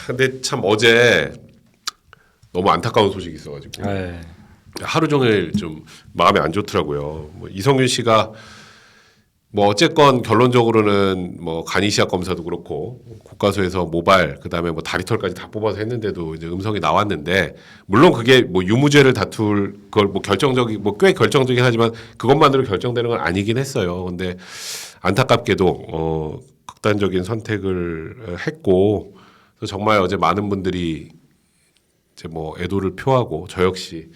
근데 참 어제 너무 안타까운 소식이 있어가지고 네. 하루 종일 좀 마음이 안 좋더라고요. 뭐 이성균 씨가 뭐 어쨌건 결론적으로는 뭐 간이시약 검사도 그렇고 국가수에서 모발 그다음에 뭐 다리털까지 다 뽑아서 했는데도 이제 음성이 나왔는데 물론 그게 뭐 유무죄를 다툴 걸 뭐 결정적이 뭐 꽤 결정적이긴 하지만 그것만으로 결정되는 건 아니긴 했어요. 근데 안타깝게도 극단적인 선택을 했고 그래서 정말 어제 많은 분들이 이제 뭐 애도를 표하고 저 역시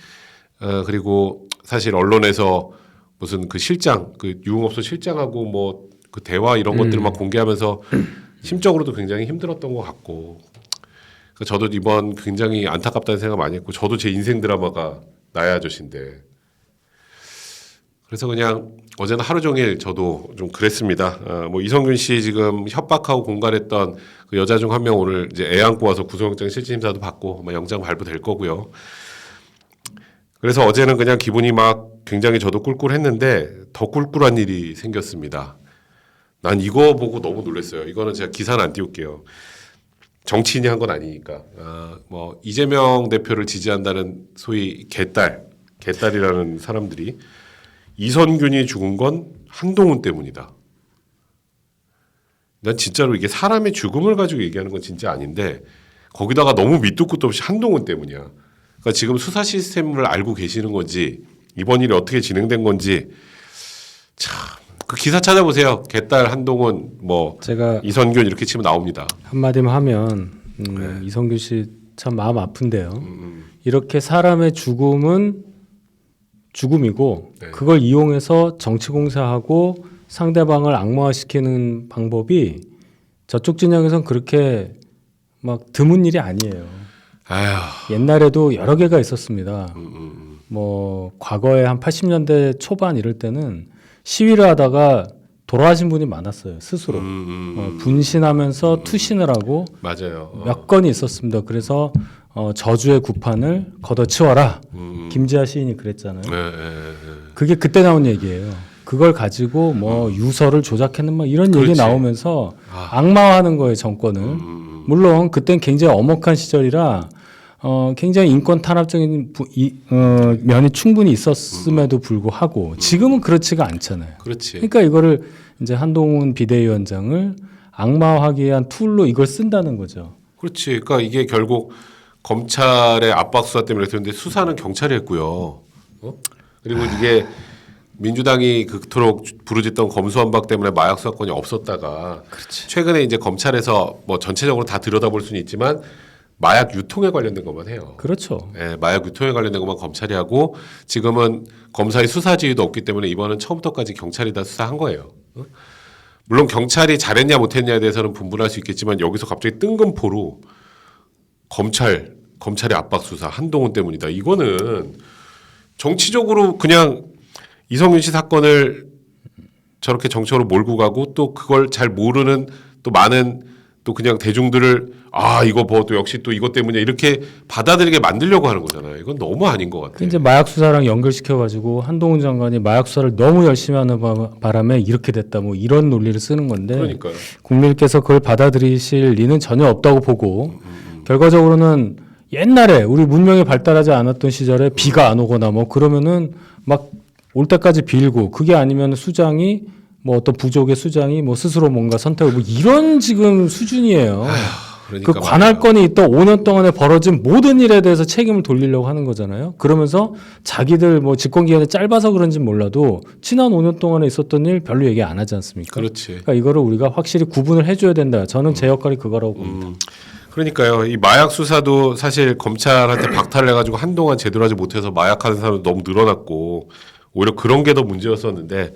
그리고 사실 언론에서 무슨 그 실장 그 유흥업소 실장하고 뭐 그 대화 이런 것들을 막 공개하면서 심적으로도 굉장히 힘들었던 것 같고 저도 이번 굉장히 안타깝다는 생각 많이 했고 저도 제 인생 드라마가 나야 아저씨인데 그래서 그냥 어제는 하루 종일 저도 좀 그랬습니다. 뭐 이성균 씨 지금 협박하고 공갈했던 그 여자 중 한 명 오늘 이제 애 안고 와서 구속영장 실질심사도 받고 뭐 영장 발부될 거고요. 그래서 어제는 그냥 기분이 막 굉장히 저도 꿀꿀했는데 더 꿀꿀한 일이 생겼습니다. 난 이거 보고 너무 놀랐어요. 이거는 제가 기사는 안 띄울게요. 정치인이 한 건 아니니까. 뭐 이재명 대표를 지지한다는 소위 개딸이라는 사람들이 이선균이 죽은 건 한동훈 때문이다. 난 진짜로 이게 사람의 죽음을 가지고 얘기하는 건 진짜 아닌데 거기다가 너무 밑도 끝도 없이 한동훈 때문이야. 그러니까 지금 수사 시스템을 알고 계시는 건지 이번 일이 어떻게 진행된 건지 참 그 기사 찾아보세요. 개딸 한동훈 뭐 제가 이선균 이렇게 치면 나옵니다. 한마디만 하면 이성균 씨 참 마음 아픈데요. 이렇게 사람의 죽음은 죽음이고 네. 그걸 이용해서 정치 공세하고 상대방을 악마화시키는 방법이 저쪽 진영에선 그렇게 막 드문 일이 아니에요. 아휴. 옛날에도 여러 개가 있었습니다. 뭐 과거에 한 80년대 초반 이럴 때는 시위를 하다가 돌아가신 분이 많았어요. 스스로 분신하면서 투신을 하고 맞아요. 몇 건이 있었습니다. 그래서 저주의 구판을 걷어치워라. 김지아 시인이 그랬잖아요. 그게 그때 나온 얘기예요. 그걸 가지고 뭐 유서를 조작했는 뭐 이런 얘기 그렇지. 나오면서 악마화하는 거예요, 정권을. 물론 그땐 굉장히 엄혹한 시절이라 굉장히 인권 탄압적인 면이 충분히 있었음에도 불구하고 지금은 그렇지가 않잖아요. 그렇지. 그러니까 이거를 이제 한동훈 비대위원장을 악마화하기 위한 툴로 이걸 쓴다는 거죠. 그렇지. 그러니까 이게 결국 검찰의 압박 수사 때문에 그랬는데 수사는 경찰이 했고요. 그리고 이게 민주당이 그토록 부르짖던 검수완박 때문에 마약 수사권이 없었다가 그렇지. 최근에 이제 검찰에서 뭐 전체적으로 다 들여다볼 수는 있지만 마약 유통에 관련된 것만 해요. 그렇죠. 예, 마약 유통에 관련된 것만 검찰이 하고 지금은 검사의 수사 지휘도 없기 때문에 이번은 처음부터까지 경찰이 다 수사한 거예요. 물론 경찰이 잘했냐 못했냐에 대해서는 분분할 수 있겠지만 여기서 갑자기 뜬금포로 검찰의 압박 수사 한동훈 때문이다. 이거는 정치적으로 그냥 이성균 씨 사건을 저렇게 정치적으로 몰고 가고 또 그걸 잘 모르는 또 많은 또 그냥 대중들을 이거 뭐 또 역시 또 이것 때문에 이렇게 받아들이게 만들려고 하는 거잖아요. 이건 너무 아닌 것 같아요. 이제 마약 수사랑 연결시켜가지고 한동훈 장관이 마약 수사를 너무 열심히 하는 바람에 이렇게 됐다 뭐 이런 논리를 쓰는 건데 그러니까요. 국민께서 그걸 받아들이실 리는 전혀 없다고 보고 결과적으로는 옛날에 우리 문명이 발달하지 않았던 시절에 비가 안 오거나 뭐 그러면은 막 올 때까지 빌고 그게 아니면 수장이 뭐 어떤 부족의 수장이 뭐 스스로 뭔가 선택을 뭐 이런 지금 수준이에요. 그러니까 그 관할권이 있던 5년 동안에 벌어진 모든 일에 대해서 책임을 돌리려고 하는 거잖아요. 그러면서 자기들 뭐 집권 기간이 짧아서 그런지 몰라도 지난 5년 동안에 있었던 일 별로 얘기 안 하지 않습니까? 그렇지. 그러니까 이거를 우리가 확실히 구분을 해줘야 된다. 저는 제 역할이 그거라고 봅니다. 그러니까요. 이 마약 수사도 사실 검찰한테 박탈을 해가지고 한동안 제대로 하지 못해서 마약하는 사람이 너무 늘어났고 오히려 그런 게 더 문제였었는데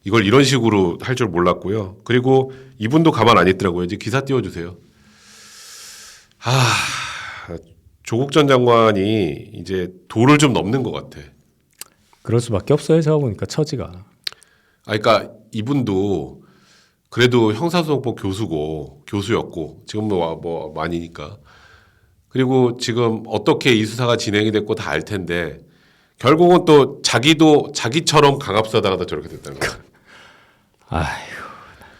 이걸 이런 식으로 할 줄 몰랐고요. 그리고 이분도 가만 안 있더라고요. 이제 기사 띄워주세요. 조국 전 장관이 이제 도를 좀 넘는 것 같아. 그럴 수밖에 없어요. 제가 보니까 처지가. 그러니까 이분도 그래도 형사소송법 교수였고 지금 뭐 많이니까 그리고 지금 어떻게 이 수사가 진행이 됐고 다 알 텐데 결국은 또 자기도 자기처럼 강압수사당하다 저렇게 됐다는 거예요. 아이고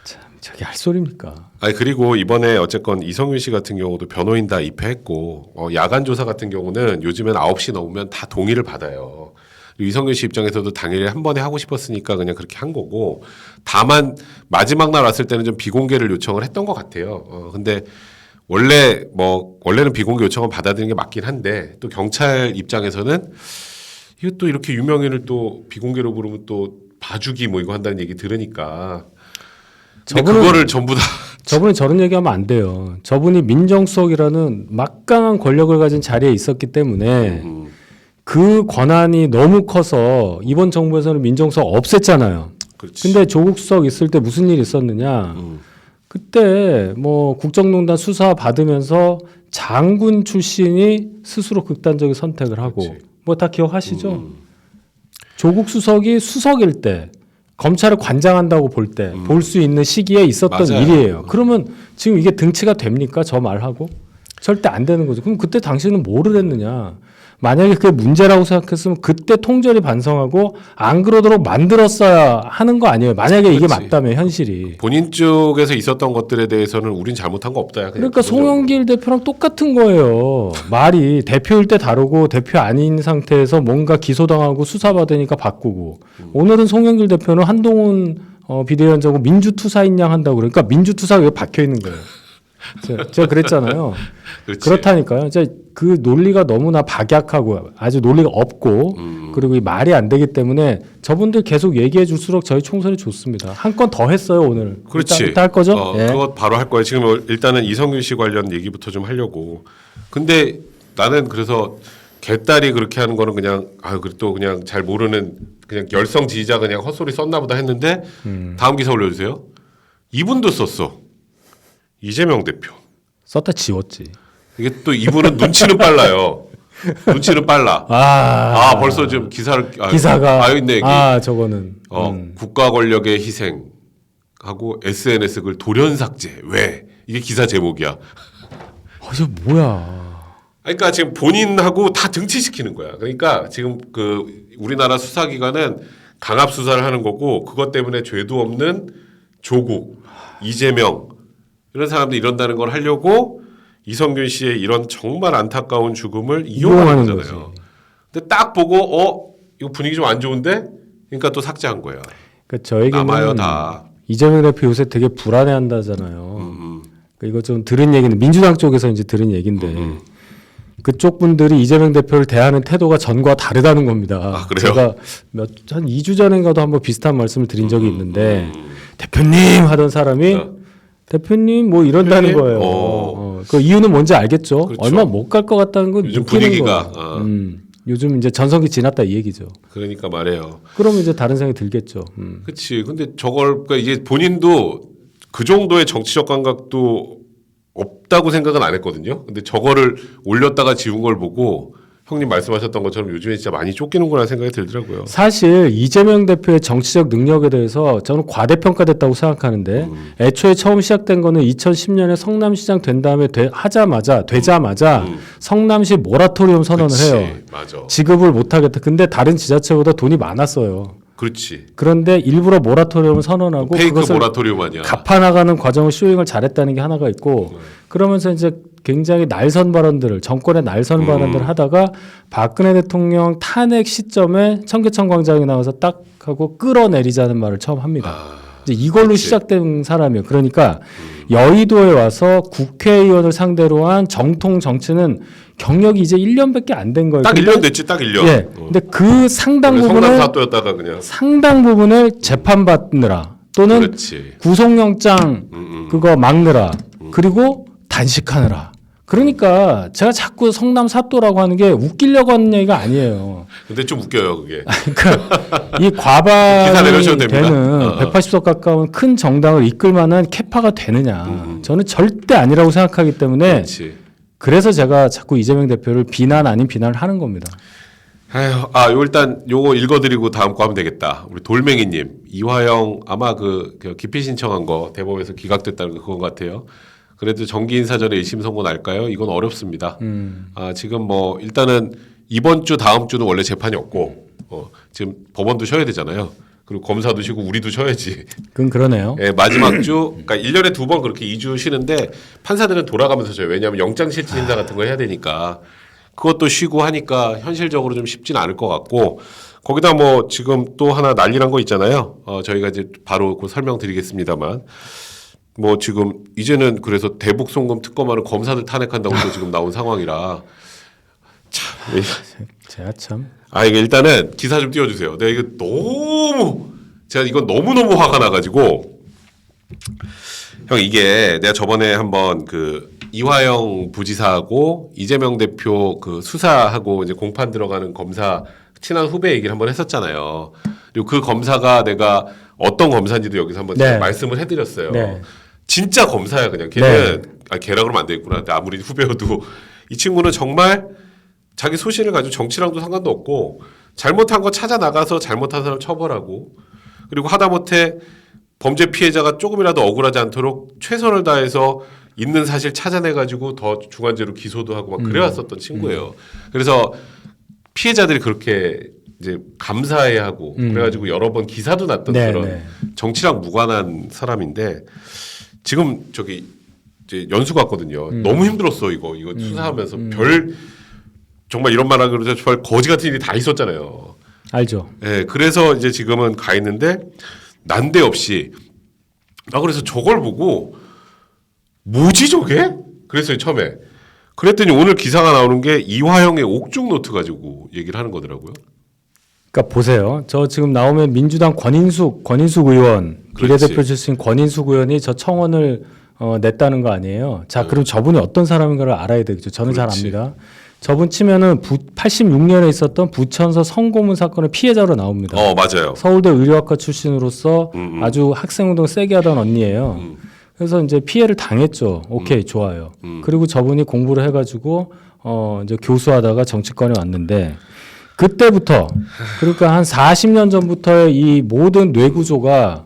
참 저게 할 소리입니까? 아니 그리고 이번에 어쨌건 이성윤 씨 같은 경우도 변호인 다 입회했고 야간 조사 같은 경우는 요즘엔 9시 넘으면 다 동의를 받아요. 그리고 이성윤 씨 입장에서도 당일에 한 번에 하고 싶었으니까 그냥 그렇게 한 거고 다만 마지막 날 왔을 때는 좀 비공개를 요청을 했던 것 같아요. 근데 원래는 비공개 요청은 받아들이는 게 맞긴 한데 또 경찰 입장에서는 이거 또 이렇게 유명인을 또 비공개로 부르면 또 봐주기 뭐 이거 한다는 얘기 들으니까 근데 그거를 전부 다 저분이 저런 얘기하면 안 돼요. 저분이 민정수석이라는 막강한 권력을 가진 자리에 있었기 때문에 그 권한이 너무 커서 이번 정부에서는 민정수석 없앴잖아요. 그렇지. 근데 조국 수석 있을 때 무슨 일이 있었느냐? 그때 뭐 국정농단 수사 받으면서 장군 출신이 스스로 극단적인 선택을 하고 그렇지. 뭐 다 기억하시죠? 조국 수석이 수석일 때 검찰을 관장한다고 볼 때 볼 수 있는 시기에 있었던 맞아요. 일이에요. 그러면 지금 이게 등치가 됩니까? 저 말하고? 절대 안 되는 거죠. 그럼 그때 당신은 뭐를 했느냐? 만약에 그게 문제라고 생각했으면 그때 통절히 반성하고 안 그러도록 만들었어야 하는 거 아니에요. 만약에 이게 그렇지. 맞다면 현실이. 본인 쪽에서 있었던 것들에 대해서는 우린 잘못한 거 없다. 그냥 그러니까 기본적으로. 송영길 대표랑 똑같은 거예요. 말이 대표일 때 다르고 대표 아닌 상태에서 뭔가 기소당하고 수사받으니까 바꾸고 오늘은 송영길 대표는 한동훈 비대위원장하고 민주투사인 양 한다고 그러니까 민주투사가 여기 박혀 있는 거예요. 제가 그랬잖아요. 그렇지. 그렇다니까요. 이제 그 논리가 너무나 박약하고 아주 논리가 없고 그리고 이 말이 안 되기 때문에 저분들 계속 얘기해 줄수록 저희 총선이 좋습니다. 한 건 더 했어요 오늘. 그렇지. 이따 할 거죠? 예. 그거 바로 할 거예요. 지금 일단은 이성균 씨 관련 얘기부터 좀 하려고. 근데 나는 그래서 개딸이 그렇게 하는 거는 그냥 또 그냥 잘 모르는 그냥 열성 지지자 그냥 헛소리 썼나 보다 했는데 다음 기사 올려주세요. 이분도 썼어. 이재명 대표. 썼다 지웠지. 이게 또 이분은 눈치는 빨라요. 눈치는 빨라. 벌써 지금 기사가 있네 여기. 저거는 국가 권력의 희생하고 SNS 글 돌연 삭제. 왜? 이게 기사 제목이야. 이게 뭐야? 그러니까 지금 본인하고 다 등치시키는 거야. 그러니까 지금 그 우리나라 수사기관은 강압 수사를 하는 거고 그것 때문에 죄도 없는 조국, 이재명 이런 사람들 이런다는 걸 하려고 이성균 씨의 이런 정말 안타까운 죽음을 이용하는 거잖아요. 거지. 근데 딱 보고 이거 분위기 좀 안 좋은데? 그러니까 또 삭제한 거야. 그러니까 저에게는 남아요 다. 이재명 대표 요새 되게 불안해한다잖아요. 그러니까 이거 좀 들은 얘기는 민주당 쪽에서 이제 들은 얘기인데 그쪽 분들이 이재명 대표를 대하는 태도가 전과 다르다는 겁니다. 그래요? 제가 한 2주 전인가도 한번 비슷한 말씀을 드린 적이 있는데 대표님 하던 사람이 대표님 뭐 이런다는 대표님? 거예요. 그 이유는 뭔지 알겠죠? 그렇죠. 얼마 못 갈 것 같다는 건 요즘 느끼는 분위기가, 거예요. 요즘 이제 전성기 지났다 이 얘기죠. 그러니까 말해요. 그러면 이제 다른 생각이 들겠죠. 그렇지. 근데 그러니까 이게 본인도 그 정도의 정치적 감각도 없다고 생각은 안 했거든요. 근데 저거를 올렸다가 지운 걸 보고 형님 말씀하셨던 것처럼 요즘에 진짜 많이 쫓기는구나 생각이 들더라고요. 사실 이재명 대표의 정치적 능력에 대해서 저는 과대평가됐다고 생각하는데 애초에 처음 시작된 거는 2010년에 성남시장 된 다음에 되자마자 성남시 모라토리움 선언을 그치, 해요. 맞아. 지급을 못하겠다. 근데 다른 지자체보다 돈이 많았어요. 그렇지. 그런데 일부러 모라토리움을 선언하고 페이크 그것을 모라토리움 아니야. 갚아나가는 과정을 쇼잉을 잘했다는 게 하나가 있고 그러면서 이제 굉장히 날선 발언들을 정권의 날선 발언들을 하다가 박근혜 대통령 탄핵 시점에 청계천 광장에 나와서 딱 하고 끌어내리자는 말을 처음 합니다. 이제 이걸로 그렇지. 시작된 사람이에요. 그러니까 여의도에 와서 국회의원을 상대로 한 정통 정치는 경력이 이제 1년밖에 안 된 거예요. 딱 근데 1년 됐지, 딱 1년. 예. 근데 그 상당 원래 부분을 성남사또였다가 그냥. 상당 부분을 재판받느라 또는 그렇지. 구속영장 그거 막느라 그리고 단식하느라 그러니까 제가 자꾸 성남 사또라고 하는 게 웃기려고 하는 얘기가 아니에요. 근데 좀 웃겨요, 그게. 그러니까 이 기사 과반이 내려주셔도 됩니다. 되는 180석 가까운 큰 정당을 이끌 만한 캐파가 되느냐. 저는 절대 아니라고 생각하기 때문에 그렇지. 그래서 제가 자꾸 이재명 대표를 비난 아닌 비난을 하는 겁니다. 일단 요거 읽어드리고 다음 거 하면 되겠다. 우리 돌멩이님, 이화영 아마 그 기피 신청한 거 대법에서 기각됐다는 거 그건 것 같아요. 그래도 정기 인사 전에 1심 선고 날까요? 이건 어렵습니다. 지금 뭐 일단은 이번 주 다음 주는 원래 재판이 없고 지금 법원도 쉬어야 되잖아요. 그리고 검사도 쉬고 우리도 쉬어야지. 그건 그러네요. 예, 마지막 주, 그러니까 1년에 2번 그렇게 2주 쉬는데 판사들은 돌아가면서 쉬어요. 왜냐하면 영장실질심사 같은 거 해야 되니까 그것도 쉬고 하니까 현실적으로 좀 쉽진 않을 것 같고 거기다 뭐 지금 또 하나 난리난 거 있잖아요. 저희가 이제 바로 그 설명드리겠습니다만 뭐 지금 이제는 그래서 대북 송금 특검하는 검사들 탄핵한다고 또 지금 나온 상황이라 참. 제가 참. 이거 일단은 기사 좀 띄워주세요. 내가 이거 제가 이건 너무너무 화가 나가지고 형 이게 내가 저번에 한번 그 이화영 부지사하고 이재명 대표 그 수사하고 이제 공판 들어가는 검사 친한 후배 얘기를 한번 했었잖아요. 그리고 그 검사가 내가 어떤 검사인지도 여기서 한번 네. 말씀을 해드렸어요. 네. 진짜 검사야 그냥 걔는 걔라 그러면 안 되겠구나. 근데 아무리 후배여도 이 친구는 정말 자기 소신을 가지고 정치랑도 상관도 없고 잘못한 거 찾아 나가서 잘못한 사람 처벌하고 그리고 하다못해 범죄 피해자가 조금이라도 억울하지 않도록 최선을 다해서 있는 사실 찾아내 가지고 더 중한죄로 기소도 하고 막 그래왔었던 친구예요. 그래서 피해자들이 그렇게 이제 감사해하고 그래가지고 여러 번 기사도 났던 네, 그런 네. 정치랑 무관한 사람인데 지금 저기 이제 연수 갔거든요. 너무 힘들었어 이거 수사하면서 별 정말 이런 말하는 그러죠. 정말 거지 같은 일이 다 있었잖아요. 알죠. 예, 그래서 이제 지금은 가 있는데 난데없이 그래서 저걸 보고 뭐지 저게? 그랬어요 처음에. 그랬더니 오늘 기사가 나오는 게 이화영의 옥중 노트 가지고 얘기를 하는 거더라고요. 그러니까 보세요. 저 지금 나오면 민주당 권인숙 의원 그렇지. 비례대표 출신 권인숙 의원이 저 청원을 냈다는 거 아니에요. 자, 그럼 저분이 어떤 사람인가를 알아야 되겠죠. 저는 잘 그렇지. 압니다. 저분 치면은 86년에 있었던 부천서 성고문 사건의 피해자로 나옵니다. 맞아요. 서울대 의료학과 출신으로서 아주 학생운동 세게 하던 언니예요. 그래서 이제 피해를 당했죠. 오케이, 좋아요. 그리고 저분이 공부를 해가지고 이제 교수하다가 정치권에 왔는데 그때부터 그러니까 한 40년 전부터의 이 모든 뇌구조가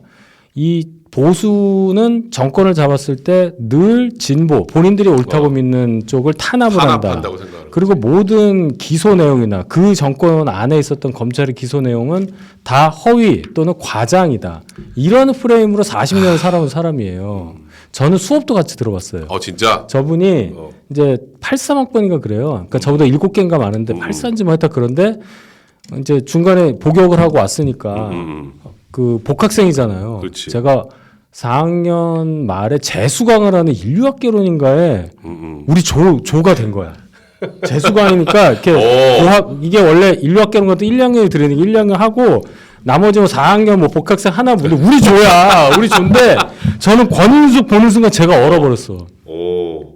이 보수는 정권을 잡았을 때 늘 진보 본인들이 옳다고 믿는 쪽을 탄압을 한다. 탄압한다고 생각하는 그리고 모든 기소 내용이나 그 정권 안에 있었던 검찰의 기소 내용은 다 허위 또는 과장이다. 이런 프레임으로 40년을 살아온 사람이에요. 저는 수업도 같이 들어봤어요. 진짜? 저분이 이제 83학번인가 그래요. 그러니까 저보다 7개인가 많은데 84인지 뭐 했다 그런데 이제 중간에 복역을 하고 왔으니까 그 복학생이잖아요. 그렇지. 제가 4학년 말에 재수강을 하는 인류학개론인가에 우리 조가 된 거야. 재수강이니까 이렇게 이게 원래 인류학개론 같은 1, 2학년이 들으니까 1, 2학년 하고 나머지 뭐 4학년 뭐 복학생 하나 보는데 우리 조야. 우리 조인데 저는 권인숙 보는 순간 제가 얼어버렸어.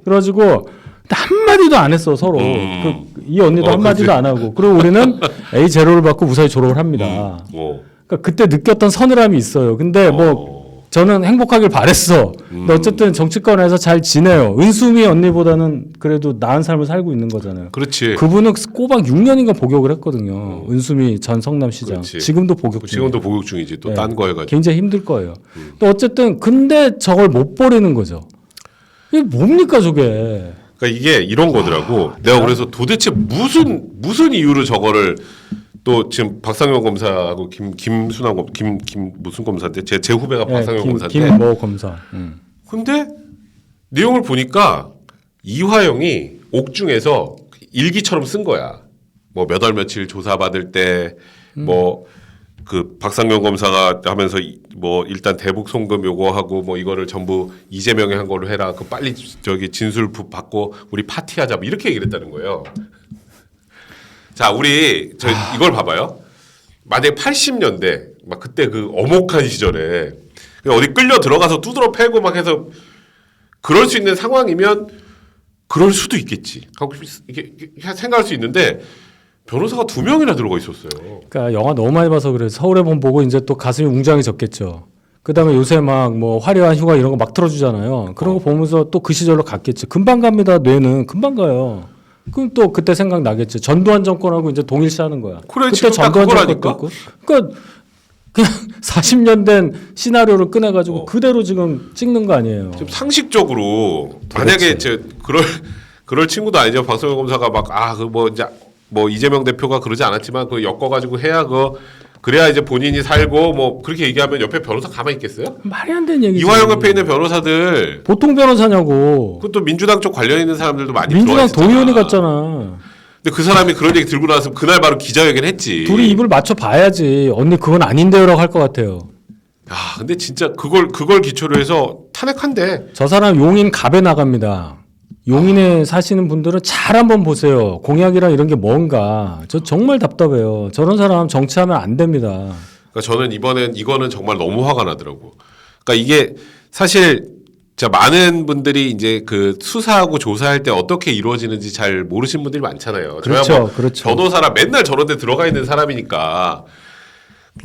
그래가지고 한마디도 안 했어 서로. 이 언니도 한마디도 그치. 안 하고. 그리고 우리는 A0를 받고 무사히 졸업을 합니다. 그러니까 그때 느꼈던 서늘함이 있어요. 근데 뭐 저는 행복하길 바랬어. 근데 어쨌든 정치권에서 잘 지내요. 은수미 언니보다는 그래도 나은 삶을 살고 있는 거잖아요. 그렇지. 그분은 꼬박 6년인가 복역을 했거든요. 은수미 전 성남시장. 그렇지. 지금도 복역 중이에요. 지금도 복역 중이지. 또 네. 딴 거 해가지고. 굉장히 힘들 거예요. 또 어쨌든 근데 저걸 못 버리는 거죠. 이게 뭡니까 저게? 그러니까 이게 이런 거더라고. 내가 그래서 도대체 무슨 이유로 저거를 또 지금 박상현 검사하고 김순환 무슨 검사인데 제 후배가 박상현 검사인데. 김모 검사. 근데 내용을 보니까 이화영이 옥중에서 일기처럼 쓴 거야. 뭐 몇 월 며칠 조사받을 때 뭐 그 박상현 검사가 하면서 뭐 일단 대북 송금 요거하고 뭐 이거를 전부 이재명이 한 걸로 해라. 그 빨리 저기 진술 받고 우리 파티하자. 뭐 이렇게 얘기를 했다는 거예요. 자, 우리 이걸 봐봐요. 만약에 80년대 막 그때 그 엄혹한 시절에 그냥 어디 끌려 들어가서 두드러 패고 막 해서 그럴 수 있는 상황이면 그럴 수도 있겠지. 하고 이게 생각할 수 있는데 변호사가 2명이나 들어가 있었어요. 그러니까 영화 너무 많이 봐서 그래. 서울의 봄 보고 이제 또 가슴이 웅장해졌겠죠. 그다음에 요새 막 뭐 화려한 휴가 이런 거 막 틀어주잖아요. 그런 거 보면서 또 그 시절로 갔겠지. 금방 갑니다. 뇌는 금방 가요. 그럼 또 그때 생각 나겠죠. 전두환 정권하고 이제 동일시하는 거야. 그래, 그때 지금 딱 전두환 그거라니까. 정권도 있고. 그러니까 그냥 40년 된 시나리오를 꺼내가지고 그대로 지금 찍는 거 아니에요. 좀 상식적으로 만약에 그럴 친구도 아니죠. 박성현 검사가 막 그 뭐 이제 뭐 이재명 대표가 그러지 않았지만 그 엮어가지고 해야 그래야 이제 본인이 살고 뭐 그렇게 얘기하면 옆에 변호사 가만히 있겠어요? 말이 안 되는 얘기지. 이화영 옆에 있는 변호사들 보통 변호사냐고. 그것도 민주당 쪽 관련 있는 사람들도 많이 민주당 들어와 있었잖아. 도의원이 갔잖아. 근데 그 사람이 그런 얘기 들고 나왔으면 그날 바로 기자회견 했지. 둘이 입을 맞춰 봐야지. 언니 그건 아닌데요라고 할 것 같아요. 야, 근데 진짜 그걸 기초로 해서 탄핵한대. 저 사람 용인 갑에 나갑니다. 용인에 사시는 분들은 잘 한번 보세요. 공약이랑 이런 게 뭔가. 저 정말 답답해요. 저런 사람 정치하면 안 됩니다. 그러니까 저는 이거는 정말 너무 화가 나더라고. 그러니까 이게 사실 진짜 많은 분들이 이제 그 수사하고 조사할 때 어떻게 이루어지는지 잘 모르시는 분들이 많잖아요. 저야 그렇죠, 뭐 그렇죠. 변호사라 맨날 저런 데 들어가 있는 사람이니까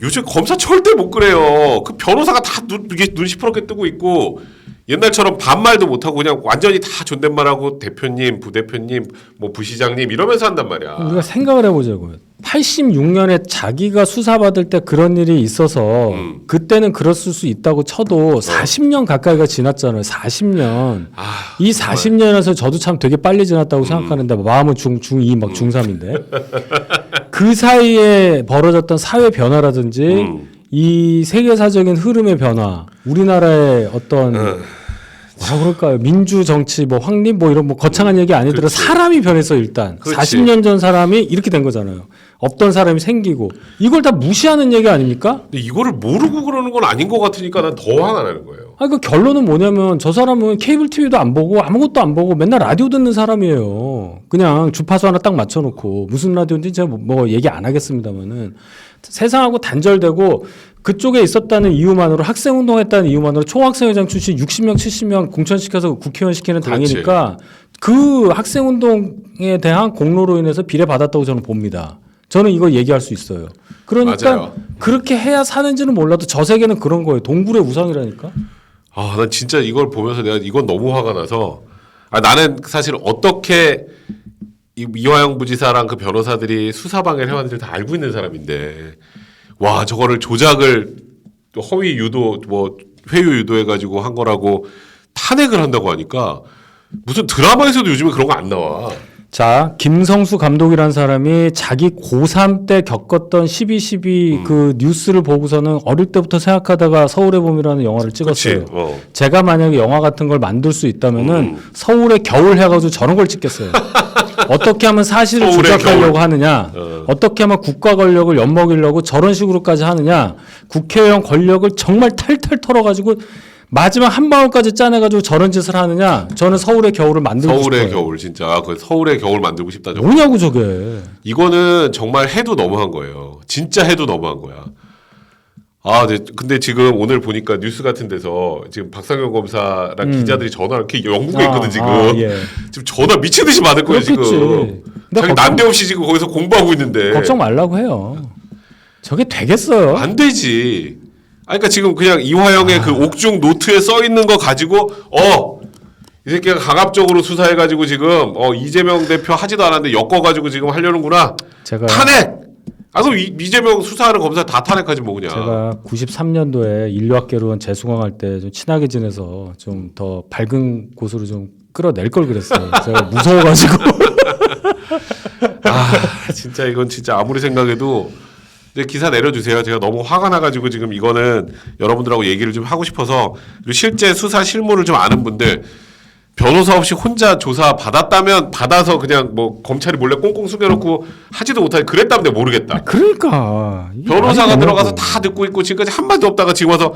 요즘 검사 절대 못 그래요. 그 변호사가 다 눈 시퍼렇게 뜨고 있고 옛날처럼 반말도 못하고 그냥 완전히 다 존댓말하고 대표님, 부대표님, 뭐 부시장님 이러면서 한단 말이야. 우리가 생각을 해보자고요. 86년에 자기가 수사받을 때 그런 일이 있어서 그때는 그랬을 수 있다고 쳐도 40년 가까이가 지났잖아요. 40년. 아, 이 40년에서 저도 참 되게 빨리 지났다고 생각하는데 마음은 중2 막 중3인데 그 사이에 벌어졌던 사회 변화라든지 이 세계사적인 흐름의 변화, 우리나라의 어떤 뭐라 그럴까요? 민주 정치 뭐 확립 뭐 이런 뭐 거창한 얘기 아니더라도 그렇지. 사람이 변했어 일단. 그렇지. 40년 전 사람이 이렇게 된 거잖아요. 없던 사람이 생기고 이걸 다 무시하는 얘기 아닙니까? 근데 이거를 모르고 그러는 건 아닌 것 같으니까 난 더 화가 나는 거예요. 그 결론은 뭐냐면 저 사람은 케이블 TV도 안 보고 아무것도 안 보고 맨날 라디오 듣는 사람이에요. 그냥 주파수 하나 딱 맞춰놓고 무슨 라디오인지 제가 뭐 얘기 안 하겠습니다만은 세상하고 단절되고 그쪽에 있었다는 이유만으로 학생운동했다는 이유만으로 총학생회장 출신 60명 70명 공천시켜서 국회의원 시키는 그렇지. 당이니까 그 학생운동에 대한 공로로 인해서 비례받았다고 저는 봅니다. 저는 이거 얘기할 수 있어요. 그러니까 맞아요. 그렇게 해야 사는지는 몰라도 저 세계는 그런 거예요. 동굴의 우상이라니까. 아, 난 진짜 이걸 보면서 내가 이건 너무 화가 나서 나는 사실 어떻게 이화영 부지사랑 그 변호사들이 수사방해를 해왔는지 다 알고 있는 사람인데 와 저거를 조작을 또 허위 유도 뭐 회유 유도해가지고 한 거라고 탄핵을 한다고 하니까 무슨 드라마에서도 요즘에 그런 거 안 나와. 자, 김성수 감독이라는 사람이 자기 고3 때 겪었던 12.12 그 뉴스를 보고서는 어릴 때부터 생각하다가 서울의 봄이라는 영화를 찍었어요. 그치? 제가 만약에 영화 같은 걸 만들 수 있다면은 서울의 겨울 해가지고 저런 걸 찍겠어요. 어떻게 하면 사실을 서울의 조작하려고 겨울. 하느냐, 어떻게 하면 국가 권력을 엿먹이려고 저런 식으로까지 하느냐, 국회의원 권력을 정말 탈탈 털어가지고 마지막 한 방울까지 짜내가지고 저런 짓을 하느냐, 저는 서울의 겨울을 만들고 서울의 싶어요. 겨울 진짜 그 서울의 겨울 만들고 싶다. 저거. 뭐냐고 저게. 이거는 정말 해도 너무한 거예요. 진짜 해도 너무한 거야. 아, 네, 근데 지금 오늘 보니까 뉴스 같은 데서 지금 박상현 검사랑 기자들이 전화 이렇게 영국에 있거든 지금. 예. 지금 전화 미친 듯이 받을 거예요 그렇겠지. 지금. 근데 자기 난데없이 지금 거기서 공부하고 있는데. 걱정 말라고 해요. 저게 되겠어요? 안 되지. 그러니까 지금 그냥 이화영의 그 옥중 노트에 써 있는 거 가지고 이 새끼가 강압적으로 수사해가지고 지금 이재명 대표 하지도 않았는데 엮어가지고 지금 하려는구나. 제가 탄핵. 그럼 이재명 수사하는 검사 다 탄핵하지 뭐 그냥. 제가 93년도에 인류학개론 재수강할 때 좀 친하게 지내서 좀 더 밝은 곳으로 좀 끌어낼 걸 그랬어요. 제가 무서워가지고. 진짜 이건 진짜 아무리 생각해도 이제 기사 내려주세요. 제가 너무 화가 나가지고 지금 이거는 여러분들하고 얘기를 좀 하고 싶어서 그리고 실제 수사 실무를 좀 아는 분들 변호사 없이 혼자 조사 받았다면 받아서 그냥 뭐 검찰이 몰래 꽁꽁 숨겨놓고 하지도 못하게 그랬다면 내가 모르겠다. 그러니까. 이게 변호사가 말이 들어가서 되냐고. 다 듣고 있고 지금까지 한 마디 없다가 지금 와서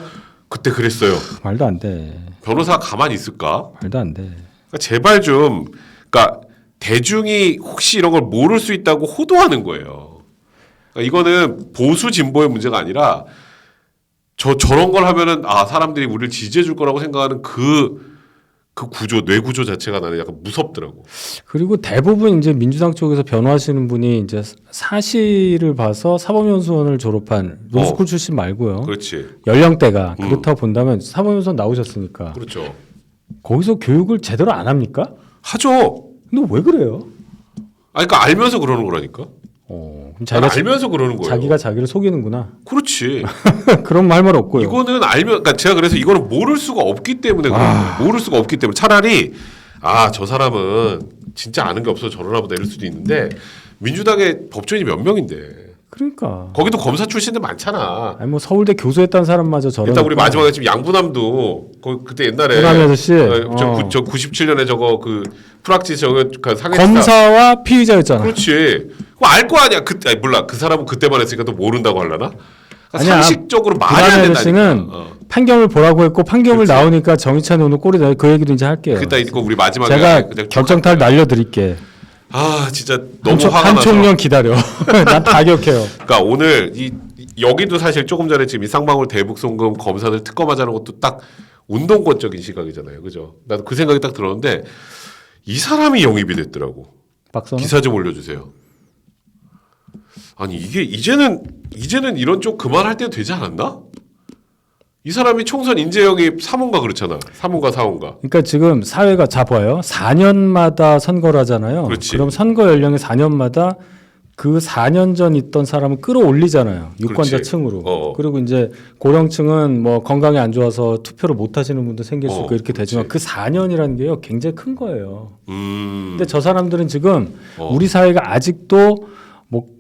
그때 그랬어요. 말도 안 돼. 변호사가 가만히 있을까? 말도 안 돼. 그러니까 제발 좀 그러니까 대중이 혹시 이런 걸 모를 수 있다고 호도하는 거예요. 그러니까 이거는 보수 진보의 문제가 아니라 저런 걸 하면은 사람들이 우리를 지지해 줄 거라고 생각하는 그 구조 뇌 구조 자체가 나는 약간 무섭더라고. 그리고 대부분 이제 민주당 쪽에서 변호하시는 분이 이제 사실을 봐서 사법연수원을 졸업한 로스쿨 출신 말고요. 그렇지. 연령대가 그렇다고 본다면 사법연수원 나오셨으니까 그렇죠. 거기서 교육을 제대로 안 합니까? 하죠. 근데 왜 그래요? 그러니까 알면서 그러는 거라니까. 그럼 자기가 알면서 그러는 거예요. 자기가 자기를 속이는구나. 그렇지. 그런 말 없고요. 이거는 알면, 그러니까 제가 그래서 이거는 모를 수가 없기 때문에 그런 거예요. 모를 수가 없기 때문에 차라리 저 사람은 진짜 아는 게 없어서 저러나 보다 이럴 수도 있는데 민주당의 법조인이 몇 명인데 그러니까. 거기도 검사 출신들 많잖아. 아니 뭐 서울대 교수했다는 사람마저 저런. 일단 우리 마지막에 지금 양부남도 그때 옛날에 부남이 아저씨. 저 97년에 저거 그 프락티스 저거 그 상해 검사와 피의자였잖아. 그렇지. 알 거 아니야. 그때 몰라. 그 사람은 그때만 했으니까 또 모른다고 하려나? 아니야. 상식적으로 말이 안 부남이 된다니까. 아저씨는 판결을 보라고 했고 판결을 그렇지. 나오니까 정의찬이 오늘 꼴이 나. 그 얘기도 이제 할게요. 그때 이거 우리 마지막에 제가 그냥 결정타를 날려드릴게. 아 진짜 너무 화가 한 나서. 총련 기다려. 난 다 기억해요. 그러니까 오늘 여기도 사실 조금 전에 지금 이상방울 대북송금 검사들 특검하자는 것도 딱 운동권적인 시각이잖아요, 그죠? 나도 그 생각이 딱 들었는데 이 사람이 영입이 됐더라고. 박선호. 기사 좀 올려주세요. 아니 이게 이제는 이런 쪽 그만할 때도 되지 않았나? 이 사람이 총선 인재 영입 3호인가 그렇잖아. 3호인가 4호인가. 그러니까 지금 사회가 잡아요. 4년마다 선거를 하잖아요. 그렇지. 그럼 선거 연령이 4년마다 그 4년 전 있던 사람을 끌어올리잖아요. 유권자층으로. 그리고 이제 고령층은 뭐 건강이 안 좋아서 투표를 못 하시는 분도 생길 수 있고 이렇게 되지만 그 4년이라는 게요. 굉장히 큰 거예요. 근데 저 사람들은 지금 우리 사회가 아직도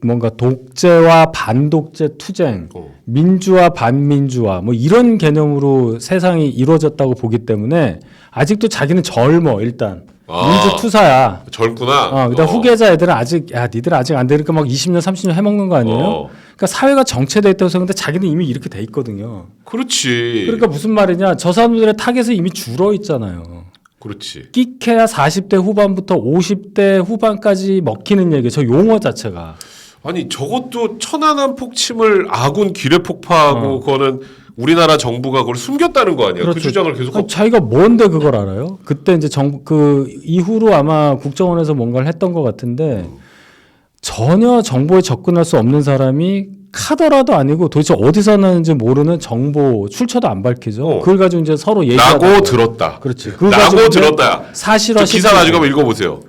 뭔가 독재와 반독재 투쟁, 민주화 반민주화 뭐 이런 개념으로 세상이 이루어졌다고 보기 때문에 아직도 자기는 젊어 일단. 민주 투사야. 젊구나. 그다음 후계자 애들은 아직 니들 아직 안 되니까 막 20년 30년 해먹는 거 아니에요? 그러니까 사회가 정체돼 있다고 생각하는데 자기는 이미 이렇게 돼 있거든요. 그렇지. 그러니까 무슨 말이냐? 저 사람들의 타겟은 이미 줄어 있잖아요. 그렇지. 끼케야 40대 후반부터 50대 후반까지 먹히는 얘기. 저 용어 자체가. 아니 저것도 천안함 폭침을 아군 기뢰 폭파하고 그거는 우리나라 정부가 그걸 숨겼다는 거 아니야? 그렇죠. 그 주장을 계속 자기가 뭔데 그걸 알아요? 그때 이제 그 이후로 아마 국정원에서 뭔가를 했던 것 같은데 전혀 정보에 접근할 수 없는 사람이 카더라도 아니고 도대체 어디서 나는지 모르는 정보 출처도 안 밝히죠. 그걸 가지고 이제 서로 얘기하고 라고 들었다. 그렇지. 라고 들었다. 사실화 기사 나중에 한번 읽어보세요.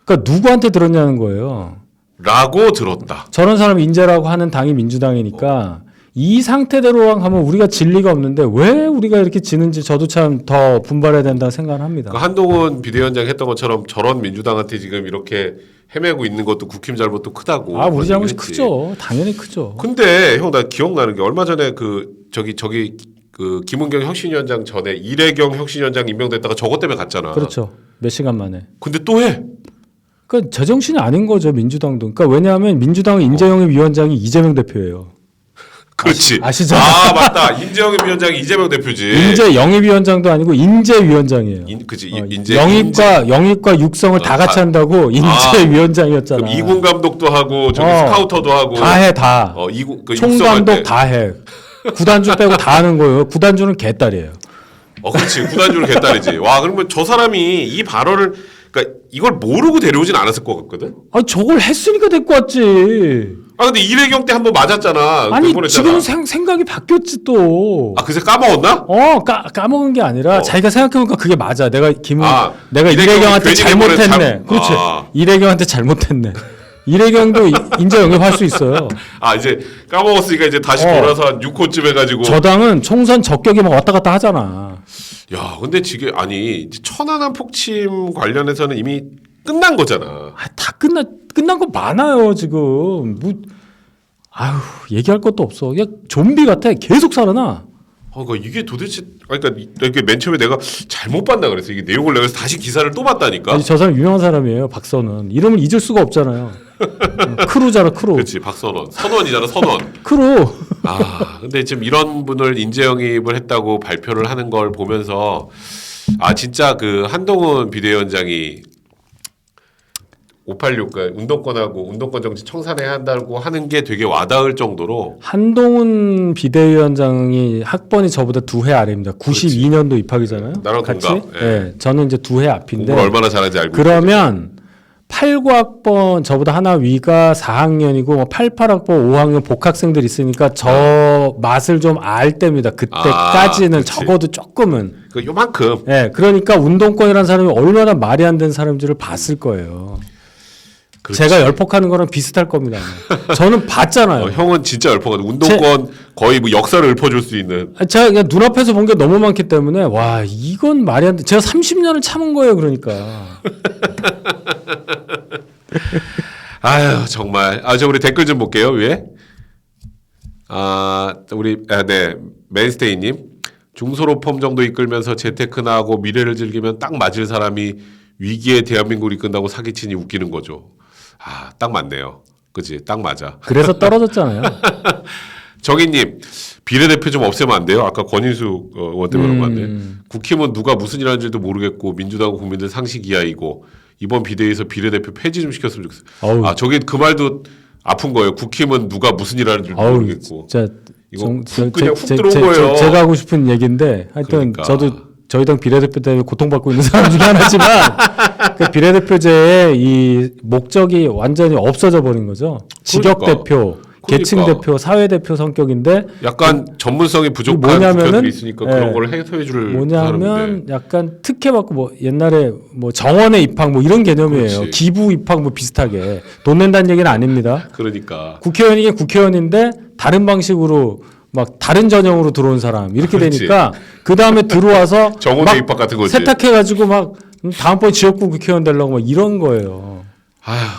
그러니까 누구한테 들었냐는 거예요. 라고 들었다. 저런 사람 인재라고 하는 당이 민주당이니까 이 상태대로 가면 우리가 진리가 없는데 왜 우리가 이렇게 지는지 저도 참 더 분발해야 된다 생각을 합니다. 그러니까 한동훈 비대위원장 했던 것처럼 저런 민주당한테 지금 이렇게 헤매고 있는 것도 국힘 잘못도 크다고. 우리 잘못이 크죠. 당연히 크죠. 근데 형 나 기억나는 게 얼마 전에 그 김은경 혁신위원장 전에 이래경 혁신위원장 임명됐다가 저것 때문에 갔잖아. 그렇죠. 몇 시간 만에. 근데 또 해. 그러니까 제정신이 아닌 거죠 민주당도. 그러니까 왜냐하면 민주당 인재영입 위원장이 이재명 대표예요. 그렇지. 아시죠? 맞다. 인재영입 위원장이 이재명 대표지. 인재영입 위원장도 아니고 인재위원장이에요. 영입과 육성을 다 같이 한다고 인재위원장이었잖아. 그럼 이군 감독도 하고 저기 스카우터도 하고 다 해 다. 총감독 다 해. 구단주 빼고 다 하는 거예요. 구단주는 개딸이에요. 그렇지. 구단주는 개딸이지. 와 그러면 저 사람이 이 발언을 그러니까 이걸 모르고 데려오진 않았을 것 같거든. 저걸 했으니까 데리고 왔지. 근데 이래경 때 한번 맞았잖아. 아니 지금 생각이 바뀌었지 또. 그새 까먹었나? 까먹은 게 아니라 자기가 생각해보니까 그게 맞아. 내가 내가 이래경한테 잘못했네. 그렇지. 이래경한테 잘못했네. 이래경도 인재 영입할 수 있어요. 이제 까먹었으니까 이제 다시 돌아서 한 6호쯤 해가지고. 저 당은 총선 적격이 막 왔다 갔다 하잖아. 야, 근데 지금 천안함 폭침 관련해서는 이미 끝난 거잖아. 다 끝난 거 많아요 지금. 얘기할 것도 없어. 그냥 좀비 같아. 계속 살아나. 그러니까 이게 도대체 그러니까 이게 맨 처음에 내가 잘못 봤나 그랬어. 이게 내용을 내가 다시 기사를 또 봤다니까. 저 사람 유명한 사람이에요. 박선원. 이름을 잊을 수가 없잖아요. 크루잖아 크루. 그렇지 박선원. 선원이잖아 선원. 크루. 근데 지금 이런 분을 인재 영입을 했다고 발표를 하는 걸 보면서 진짜 그 한동훈 비대위원장이 586 그러니까 운동권하고 운동권 정치 청산해야 한다고 하는 게 되게 와닿을 정도로. 한동훈 비대위원장이 학번이 저보다 2해 아래입니다. 92년도 입학이잖아요. 나랑 같이. 동갑. 네, 저는 이제 2해 앞인데. 공부를 얼마나 잘하는지 알고. 그러면 89학번 저보다 하나 위가 4학년이고 88학번 5학년 복학생들 있으니까 저 맛을 좀 알 때입니다. 그때까지는 적어도 조금은. 요만큼. 네, 그러니까 운동권이라는 사람이 얼마나 말이 안 되는 사람들을 봤을 거예요. 그렇지. 제가 열폭하는 거랑 비슷할 겁니다. 저는 봤잖아요. 형은 진짜 열폭하죠. 운동권 거의 뭐 역사를 읊어줄 수 있는. 제가 그냥 눈앞에서 본 게 너무 많기 때문에 이건 말이 안 돼. 제가 30년을 참은 거예요. 그러니까. 정말. 우리 댓글 좀 볼게요. 위에. 네 맨스테이님 중소로펌 정도 이끌면서 재테크나 하고 미래를 즐기면 딱 맞을 사람이 위기에 대한민국을 이끈다고 사기치니 웃기는 거죠. 딱 맞네요. 그치? 딱 맞아. 그래서 떨어졌잖아요. 정희님 비례대표 좀 없애면 안 돼요? 아까 권인수 의원 때문에 그런 건데 국힘은 누가 무슨 일 하는지도 모르겠고 민주당은 국민들 상식 이하이고 이번 비대위에서 비례대표 폐지 좀 시켰으면 좋겠어요. 어우. 저게 그 말도 아픈 거예요. 국힘은 누가 무슨 일 하는지도 아우, 모르겠고 진짜 이거 그냥 훅 들어온 거예요. 제가 하고 싶은 얘기인데 하여튼 그러니까. 저도 저희 당 비례대표 때문에 고통받고 있는 사람 중에 하나지만 그 비례대표제의 이 목적이 완전히 없어져 버린 거죠. 직역 그러니까. 대표, 계층 대표, 사회 대표 성격인데 약간 전문성이 부족한 뭐냐면은, 국회의원들이 있으니까 그런 예, 걸 해소해 줄 뭐냐면 사람인데 약간 특혜 받고 뭐 옛날에 뭐 정원에 입학 뭐 이런 개념이에요. 그렇지. 기부 입학 뭐 비슷하게 돈 낸다는 얘기는 아닙니다. 그러니까 국회의원이긴 국회의원인데 다른 방식으로 막 다른 전형으로 들어온 사람 이렇게 그렇지. 되니까 그 다음에 들어와서 정원에 막 입학 같은 거지. 세탁해가지고 막 다음번에 지역구 국회의원 되려고 막 이런 거예요.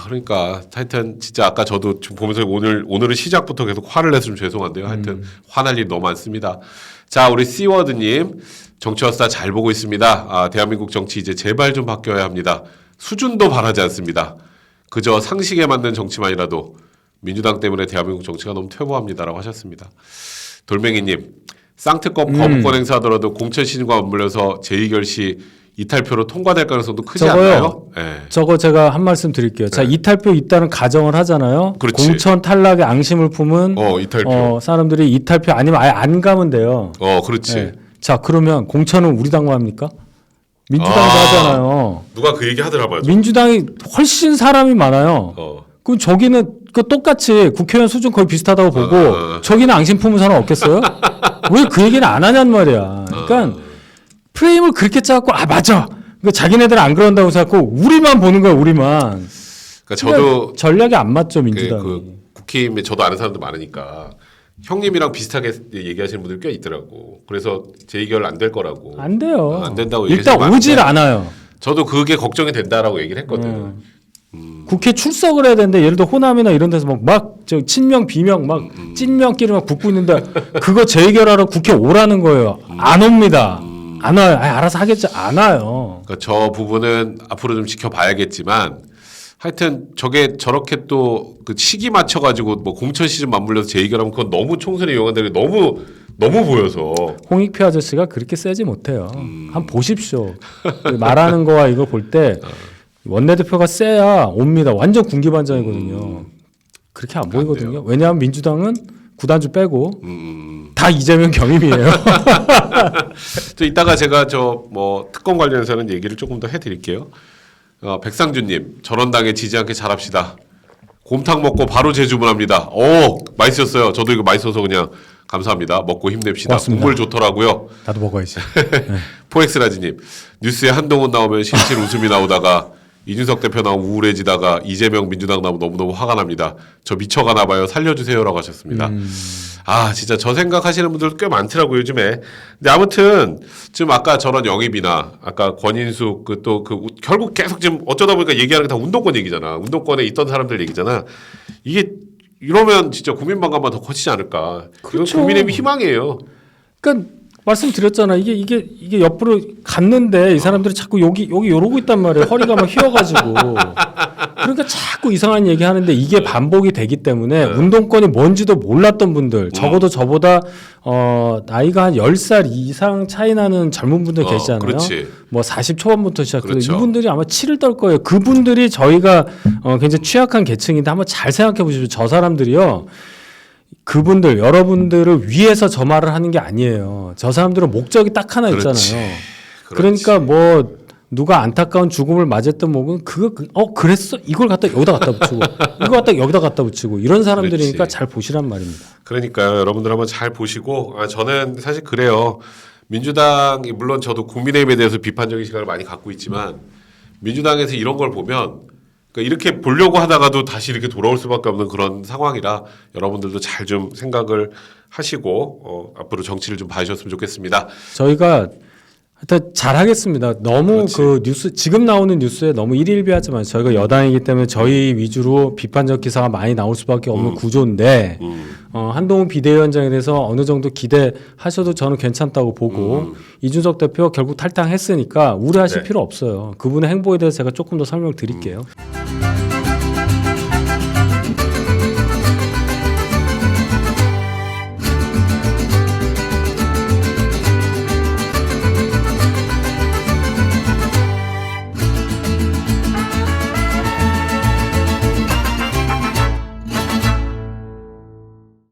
그러니까 하여튼 진짜 아까 저도 지금 보면서 오늘은 시작부터 계속 화를 내서 좀 죄송한데요. 하여튼 화날 일 너무 많습니다. 자, 우리 씨워드님 정치화스타 잘 보고 있습니다. 대한민국 정치 이제 제발 좀 바뀌어야 합니다. 수준도 바라지 않습니다. 그저 상식에 맞는 정치만이라도 민주당 때문에 대한민국 정치가 너무 퇴보합니다라고 하셨습니다. 돌멩이님 쌍특검 거부권 행사하더라도 공천 시즌과 맞물려서 제2결 시 이탈표로 통과될 가능성도 크지 저거요. 않나요? 네. 저거 제가 한 말씀 드릴게요. 자, 이탈표 있다는 가정을 하잖아요. 그렇지. 공천 탈락의 앙심을 품은 이탈표. 사람들이 이탈표 아니면 아예 안 가면 돼요. 그렇지. 네. 자, 그러면 공천은 우리 당만 합니까? 민주당도 아. 하잖아요. 누가 그 얘기 하더라고요. 민주당이 훨씬 사람이 많아요. 그럼 저기는 그 똑같이 국회의원 수준 거의 비슷하다고 보고 저기는 앙심 품은 사람 없겠어요? 왜 그 얘기는 안 하냔 말이야. 그러니까 프레임을 그렇게 짜고 맞아. 그러니까 자기네들은 안 그런다고 생각하고 우리만 보는 거야 우리만. 그러니까 저도 전략이 안 맞죠 민주당이. 그 국힘에 저도 아는 사람도 많으니까 형님이랑 비슷하게 얘기하시는 분들 꽤 있더라고. 그래서 제2결 안 될 거라고. 안 돼요. 안 된다고 일단 얘기하시는 오질 많은데 않아요. 저도 그게 걱정이 된다라고 얘기를 했거든. 국회 출석을 해야 되는데 예를 들어 호남이나 이런 데서 막 저 친명 비명 막 찐명끼리 막 붙고 있는데 그거 재결하러 국회 오라는 거예요. 안 옵니다. 안 와요. 알아서 하겠지. 안 와요. 그러니까 저 부분은 앞으로 좀 지켜봐야겠지만 하여튼 저게 저렇게 또 그 시기 맞춰가지고 뭐 공천 시즌 맞물려서 제2결하면 그건 너무 총선에 이용한다는 게 너무 보여서 홍익표 아저씨가 그렇게 세지 못해요. 한번 보십시오. 말하는 거와 이거 볼 때 원내대표가 세야 옵니다. 완전 군기반장이거든요. 그렇게 안 보이거든요. 왜냐하면 민주당은 구단주 빼고 다 이재명 경임이에요. 또 이따가 제가 저 뭐 특검 관련해서는 얘기를 조금 더 해드릴게요. 백상준님 전원당에 지지 않게 잘합시다. 곰탕 먹고 바로 재주문합니다. 맛있었어요. 저도 이거 맛있어서 그냥 감사합니다. 먹고 힘냅시다. 고맙습니다. 국물 좋더라고요. 나도 먹어야지. 포엑스라지님 뉴스에 한동훈 나오면 실실 웃음이 나오다가 이준석 대표 나오면 우울해지다가 이재명 민주당 나오면 너무너무 화가 납니다. 저 미쳐가나 봐요. 살려주세요라고 하셨습니다. 진짜 저 생각하시는 분들 꽤 많더라고요 요즘에. 근데 아무튼 지금 아까 저런 영입이나 아까 권인숙 결국 계속 지금 어쩌다 보니까 얘기하는 게 다 운동권 얘기잖아. 운동권에 있던 사람들 얘기잖아. 이게 이러면 진짜 국민 반감만 더 커지지 않을까. 그렇죠. 이건 국민의힘 희망이에요. 그러니까 말씀드렸잖아. 이게 옆으로 갔는데 이 사람들이 자꾸 여기 이러고 있단 말이에요. 허리가 막 휘어가지고. 그러니까 자꾸 이상한 얘기 하는데 이게 반복이 되기 때문에 운동권이 뭔지도 몰랐던 분들, 적어도 저보다 나이가 한 10살 이상 차이 나는 젊은 분들 계시잖아요. 그렇지. 뭐 40 초반부터 시작해서 그렇죠. 이분들이 아마 치를 떨 거예요. 그분들이 저희가 굉장히 취약한 계층인데 한번 잘 생각해 보십시오. 저 사람들이요. 그분들 여러분들을 위해서 저 말을 하는 게 아니에요. 저 사람들은 목적이 딱 하나 그렇지. 있잖아요. 그러니까 뭐 누가 안타까운 죽음을 맞았던 몸은 그랬어? 이걸 갖다 여기다 갖다 붙이고 이거 갖다 여기다 갖다 붙이고 이런 사람들이니까 그렇지. 잘 보시란 말입니다. 그러니까요. 여러분들 한번 잘 보시고 저는 사실 그래요. 민주당이 물론 저도 국민의힘에 대해서 비판적인 시각을 많이 갖고 있지만 민주당에서 이런 걸 보면 그러니까 이렇게 보려고 하다가도 다시 이렇게 돌아올 수밖에 없는 그런 상황이라 여러분들도 잘 좀 생각을 하시고 앞으로 정치를 좀 봐주셨으면 좋겠습니다. 저희가 하여튼 잘하겠습니다. 너무 그렇지. 그 뉴스 지금 나오는 뉴스에 너무 일일비하지만 저희가 여당이기 때문에 저희 위주로 비판적 기사가 많이 나올 수밖에 없는 구조인데 한동훈 비대위원장에 대해서 어느 정도 기대하셔도 저는 괜찮다고 보고 이준석 대표 결국 탈당했으니까 우려하실 네. 필요 없어요. 그분의 행보에 대해서 제가 조금 더 설명드릴게요.